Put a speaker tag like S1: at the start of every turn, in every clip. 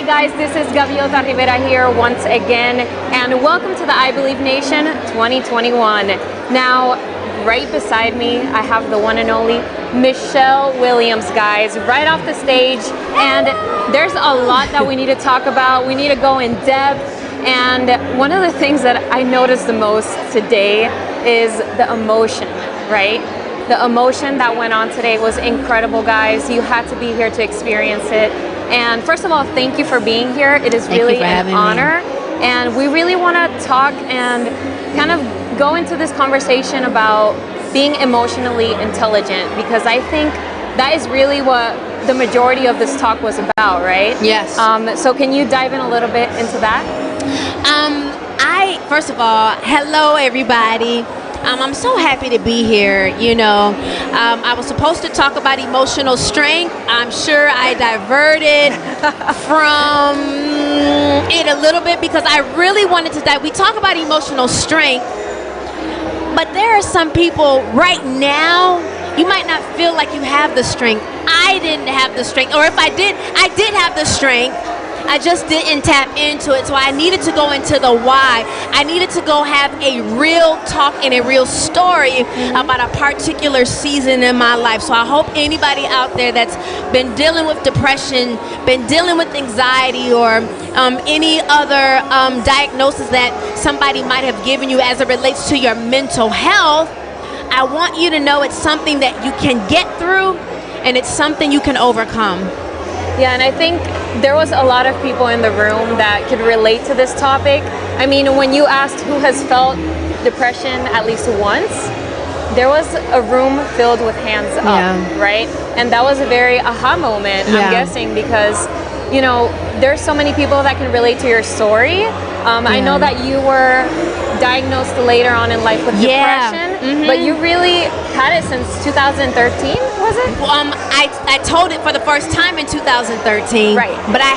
S1: guys, this is Gaviota Rivera here once again, and welcome to the I Believe Nation 2021. Now, right beside me, I have the one and only Michelle Williams, guys, right off the stage, and there's a lot that we need to talk about. We need to go in depth, and one of the things that I noticed the most today is the emotion, right? The emotion that went on today was incredible, guys. You had to be here to experience it. And first of all, thank you for being here. It is really an honor. And we really want to talk and kind of go into this conversation about being emotionally intelligent, because I think that is really what the majority of this talk was about, right?
S2: Yes.
S1: So can you dive in a little bit into that?
S2: First of all, hello everybody. I'm so happy to be here. I was supposed to talk about emotional strength. I'm sure I diverted from it a little bit because I really wanted to dive. We talk about emotional strength, but there are some people right now, you might not feel like you have the strength. I didn't have the strength, or if I did have the strength. I just didn't tap into it, so I needed to go into the why. I needed to go have a real talk and a real story about a particular season in my life. So I hope anybody out there that's been dealing with depression, been dealing with anxiety, or any other diagnosis that somebody might have given you as it relates to your mental health, I want you to know it's something that you can get through, and it's something you can overcome.
S1: Yeah, and I think there was a lot of people in the room that could relate to this topic. I mean, when you asked who has felt depression at least once, there was a room filled with hands up, right? And that was a very aha moment, I'm guessing, because, there's so many people that can relate to your story. I know that you were diagnosed later on in life with depression, but you really had it since 2013, was it?
S2: I told it for the first time in 2013.
S1: Right.
S2: But I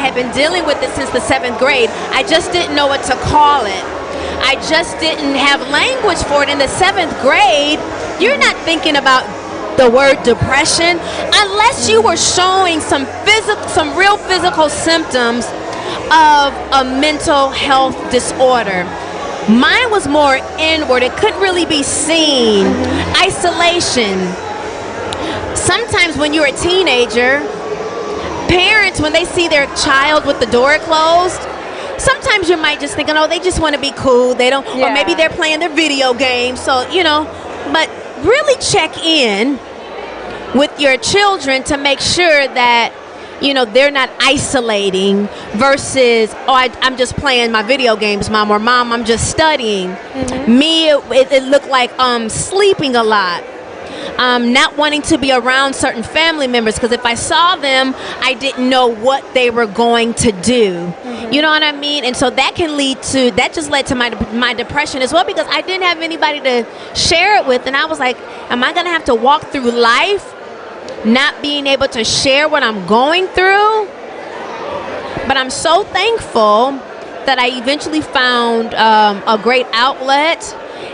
S2: had been dealing with it since the 7th grade. I just didn't know what to call it. I just didn't have language for it. In the 7th grade, you're not thinking about the word depression unless you were showing some real physical symptoms of a mental health disorder. Mine was more inward. It couldn't really be seen. Isolation. Sometimes when you're a teenager, parents, when they see their child with the door closed, sometimes you might just think, oh, they just want to be cool. They don't, or maybe they're playing their video games. So, but really check in with your children to make sure that they're not isolating versus, I'm just playing my video games, Mom, or Mom, I'm just studying. Me, it looked like sleeping a lot. Not wanting to be around certain family members, because if I saw them, I didn't know what they were going to do. You know what I mean? And so that just led to my depression as well, because I didn't have anybody to share it with. And I was like, am I going to have to walk through life not being able to share what I'm going through? But I'm so thankful that I eventually found a great outlet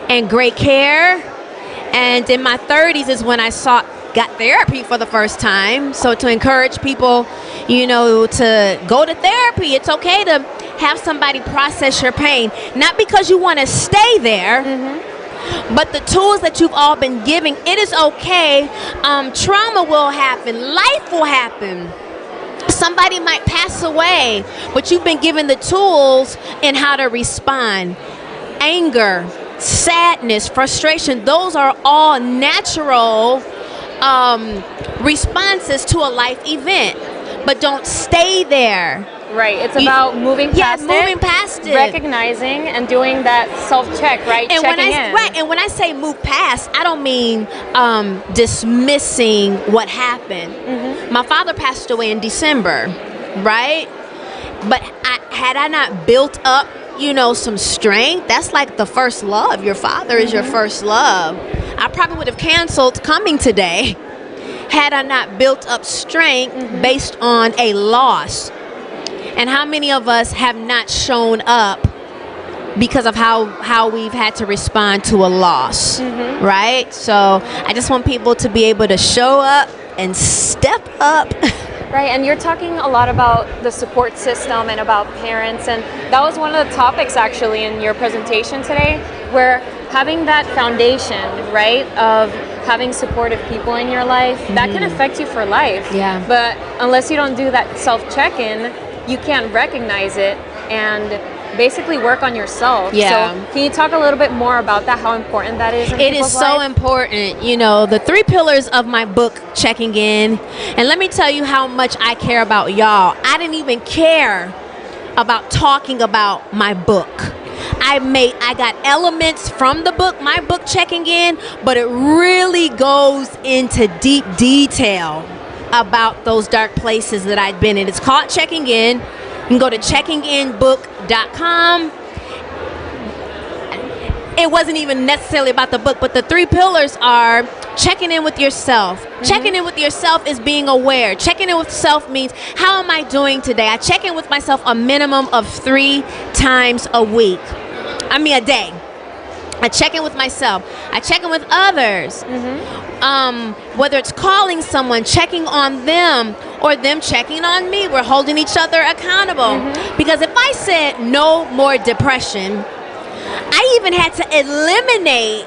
S2: and great care. And in my 30s is when I got therapy for the first time. So to encourage people, to go to therapy. It's okay to have somebody process your pain, not because you want to stay there, but the tools that you've all been giving. It is okay. Trauma will happen. Life will happen. Somebody might pass away, but you've been given the tools in how to respond. Anger, sadness, frustration, those are all natural responses to a life event, but don't stay there.
S1: Right, it's about moving past it, recognizing and doing that self-check, right?
S2: And
S1: checking in.
S2: Right, and when I say move past, I don't mean dismissing what happened. My father passed away in December, right? But had I not built up, some strength, that's like the first love. Your father is your first love. I probably would have canceled coming today had I not built up strength based on a loss. And how many of us have not shown up because of how we've had to respond to a loss, right? So I just want people to be able to show up and step up
S1: Right, and you're talking a lot about the support system and about parents, and that was one of the topics actually in your presentation today, where having that foundation, right, of having supportive people in your life, that can affect you for life.
S2: Yeah.
S1: But unless you don't do that self-check-in, you can't recognize it and basically work on yourself.
S2: Yeah.
S1: So can you talk a little bit more about that, how important that is in
S2: It is
S1: people's
S2: so
S1: life?
S2: important. You know, the 3 pillars of my book, Checking In. And let me tell you how much I care about y'all. I didn't even care about talking about my book. I got elements from the book, my book Checking In, but it really goes into deep detail about those dark places that I'd been in. It's called Checking In. You can go to checkinginbook.com. It wasn't even necessarily about the book, but the 3 pillars are checking in with yourself. Checking in with yourself is being aware. Checking in with self means, how am I doing today? I check in with myself a minimum of 3 times a week. A day. I check in with myself. I check in with others. Whether it's calling someone, checking on them, or them checking on me. We're holding each other accountable. Because if I said no more depression, I even had to eliminate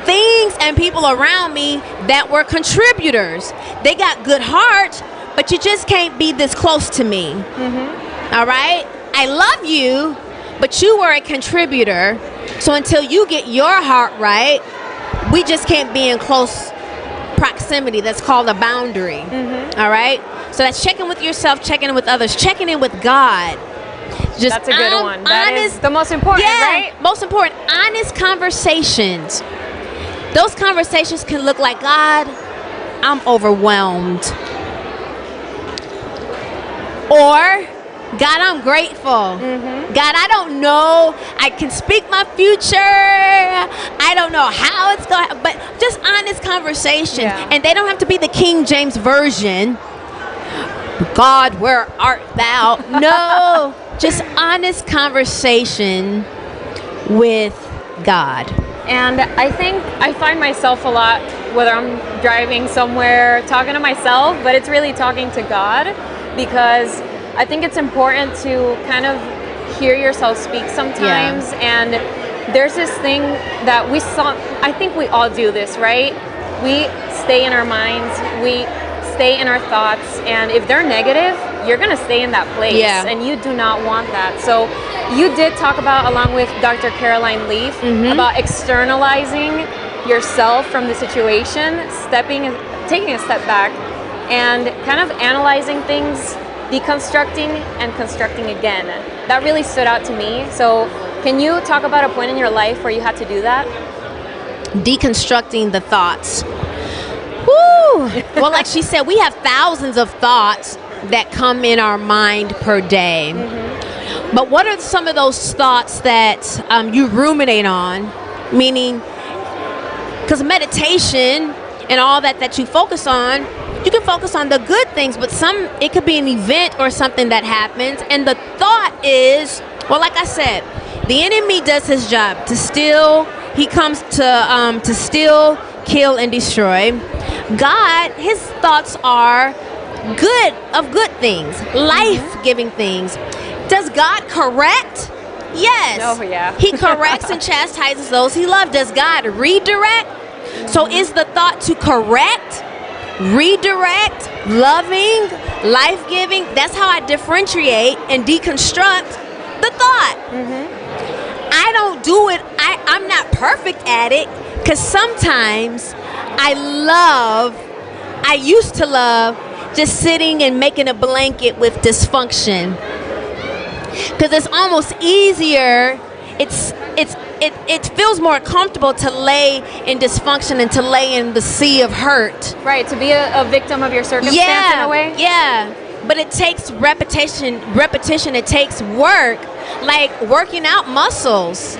S2: things and people around me that were contributors. They got good hearts, but you just can't be this close to me. All right? I love you, but you were a contributor. So until you get your heart right, we just can't be in close proximity. That's called a boundary. All right? So that's checking with yourself, checking in with others, checking in with God. Just
S1: That's a good one. That is the most important, right?
S2: Most important. Honest conversations. Those conversations can look like, God, I'm overwhelmed. Or, God, I'm grateful. God, I don't know. I can speak my future. I don't know how it's going, but just honest conversations.
S1: Yeah.
S2: And they don't have to be the King James Version. God, where art thou? No, just honest conversation with God.
S1: And I think I find myself a lot, whether I'm driving somewhere, talking to myself, but it's really talking to God, because I think it's important to kind of hear yourself speak sometimes. And there's this thing that we saw, I think we all do this, right? We stay in our minds, we stay in our thoughts, and if they're negative, you're gonna stay in that place, and you do not want that. So you did talk about, along with Dr. Caroline Leaf, about externalizing yourself from the situation, taking a step back, and kind of analyzing things, deconstructing and constructing again. That really stood out to me. So can you talk about a point in your life where you had to do that?
S2: Deconstructing the thoughts. Woo! Well, like she said, we have thousands of thoughts that come in our mind per day. But what are some of those thoughts that you ruminate on? Meaning, because meditation and all that you focus on, you can focus on the good things, but it could be an event or something that happens, and the thought is, well, like I said, the enemy does his job to steal. He comes to steal, kill, and destroy. God, his thoughts are good things, life-giving things. Does God correct? Yes.
S1: Oh, yeah.
S2: He corrects and chastises those he loves. Does God redirect? So is the thought to correct, redirect, loving, life-giving? That's how I differentiate and deconstruct the thought. I don't do it. I'm not perfect at it, because sometimes I used to love just sitting and making a blanket with dysfunction, because it's almost easier. It feels more comfortable to lay in dysfunction and to lay in the sea of hurt.
S1: Right, to be a victim of your circumstance in a way?
S2: Yeah. But it takes repetition, it takes work, like working out muscles.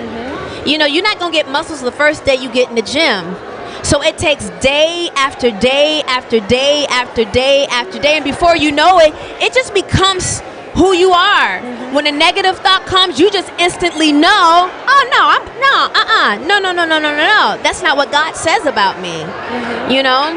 S2: You know, you're not going to get muscles the first day you get in the gym. So it takes day after day after day after day after day, and before you know it, it just becomes who you are. When a negative thought comes, you just instantly know, no. That's not what God says about me. You know?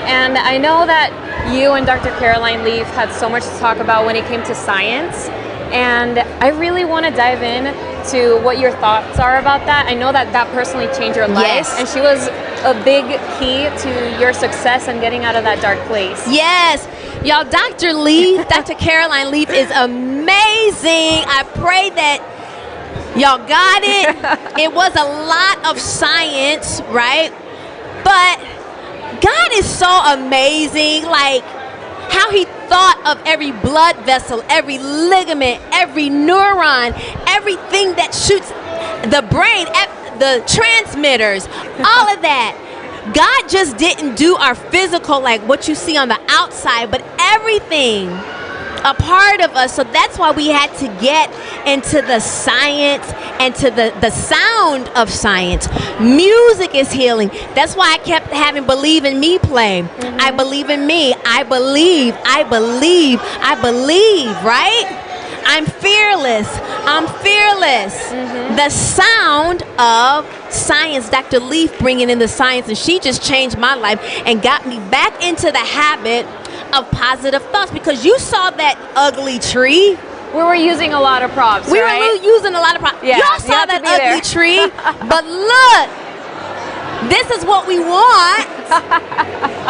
S1: And I know that you and Dr. Caroline Leaf had so much to talk about when it came to science. And I really want to dive in to what your thoughts are about that. I know that that personally changed your life.
S2: Yes.
S1: And she was a big key to your success and getting out of that dark place.
S2: Yes. Y'all, Dr. Leaf, Dr. Caroline Leaf is amazing. I pray that y'all got it. It was a lot of science, right? But God is so amazing. Like, how he thought of every blood vessel, every ligament, every neuron, everything that shoots the brain, the transmitters, all of that. God just didn't do our physical, like what you see on the outside, but everything, a part of us. So that's why we had to get into the science and to the sound of science. Music is healing. That's why I kept having Believe in Me play. Mm-hmm. I believe in me. I believe, I believe, I believe, right? I'm fearless. I'm fearless. Mm-hmm. The sound of science. Dr. Leaf bringing in the science, and she just changed my life and got me back into the habit of positive thoughts, because you saw that ugly tree.
S1: We were using a lot of props,
S2: We
S1: right?
S2: were using a lot of props.
S1: Yeah,
S2: Y'all saw that ugly
S1: there.
S2: tree, but look, this is what we want.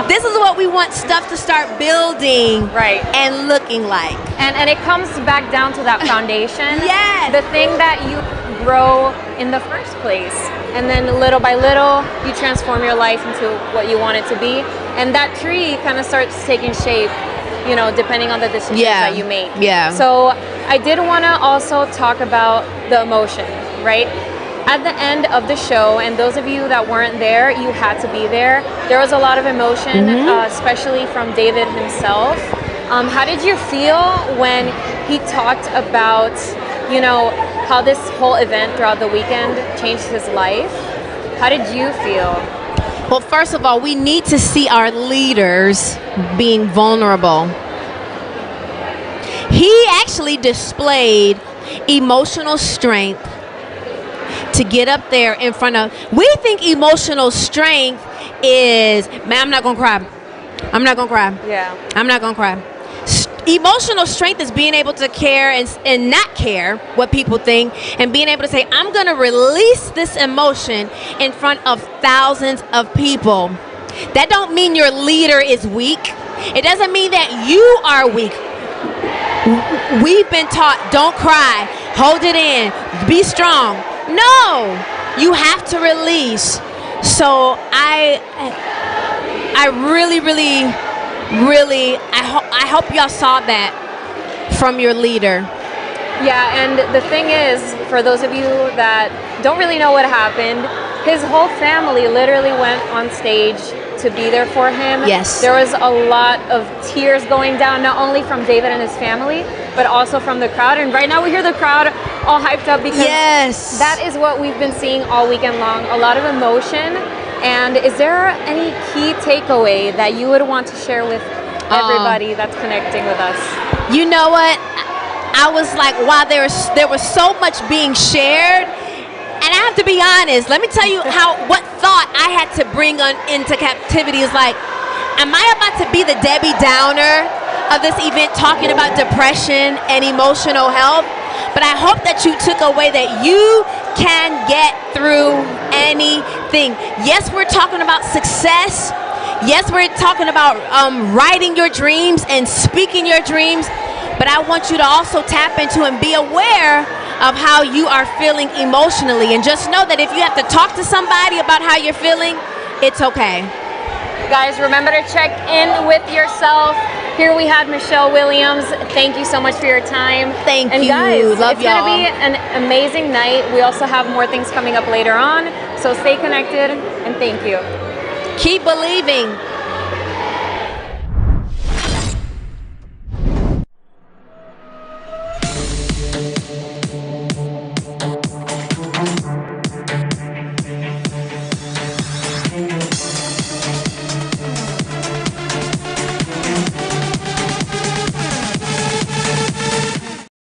S2: This is what we want stuff to start building,
S1: right,
S2: and looking like.
S1: And it comes back down to that foundation.
S2: Yes.
S1: The thing that you grow in the first place. And then little by little, you transform your life into what you want it to be. And that tree kind of starts taking shape, you know, depending on the decisions that you make.
S2: Yeah.
S1: So I did want to also talk about the emotion, right? At the end of the show, and those of you that weren't there, you had to be there. There was a lot of emotion, especially from David himself. How did you feel when he talked about, you know, how this whole event throughout the weekend changed his life? How did you feel?
S2: Well, first of all, we need to see our leaders being vulnerable. He actually displayed emotional strength to get up there in front of. We think emotional strength is, man, I'm not gonna cry. I'm not gonna cry.
S1: Yeah.
S2: I'm not gonna cry. Emotional strength is being able to care and not care what people think, and being able to say, I'm gonna release this emotion in front of thousands of people. That don't mean your leader is weak. It doesn't mean that you are weak. We've been taught, don't cry, hold it in, be strong. No, you have to release. So I really, I hope y'all saw that from your leader.
S1: Yeah, and the thing is, for those of you that don't really know what happened, his whole family literally went on stage to be there for him.
S2: Yes.
S1: There was a lot of tears going down, not only from David and his family, but also from the crowd. And right now we hear the crowd all hyped up because that is what we've been seeing all weekend long, a lot of emotion. And is there any key takeaway that you would want to share with everybody that's connecting with us?
S2: You know what? I was like, wow, there was so much being shared. And I have to be honest, let me tell you what thought I had to bring into captivity is like, am I about to be the Debbie Downer of this event talking about depression and emotional health? But I hope that you took away that you can get through anything. Yes, we're talking about success. Yes, we're talking about writing your dreams and speaking your dreams. But I want you to also tap into and be aware of how you are feeling emotionally. And just know that if you have to talk to somebody about how you're feeling, it's okay.
S1: Guys, remember to check in with yourself. Here we had Michelle Williams. Thank you so much for your time.
S2: Thank you.
S1: And guys,
S2: love
S1: it's
S2: y'all.
S1: going to be an amazing night. We also have more things coming up later on. So stay connected and thank you.
S2: Keep believing.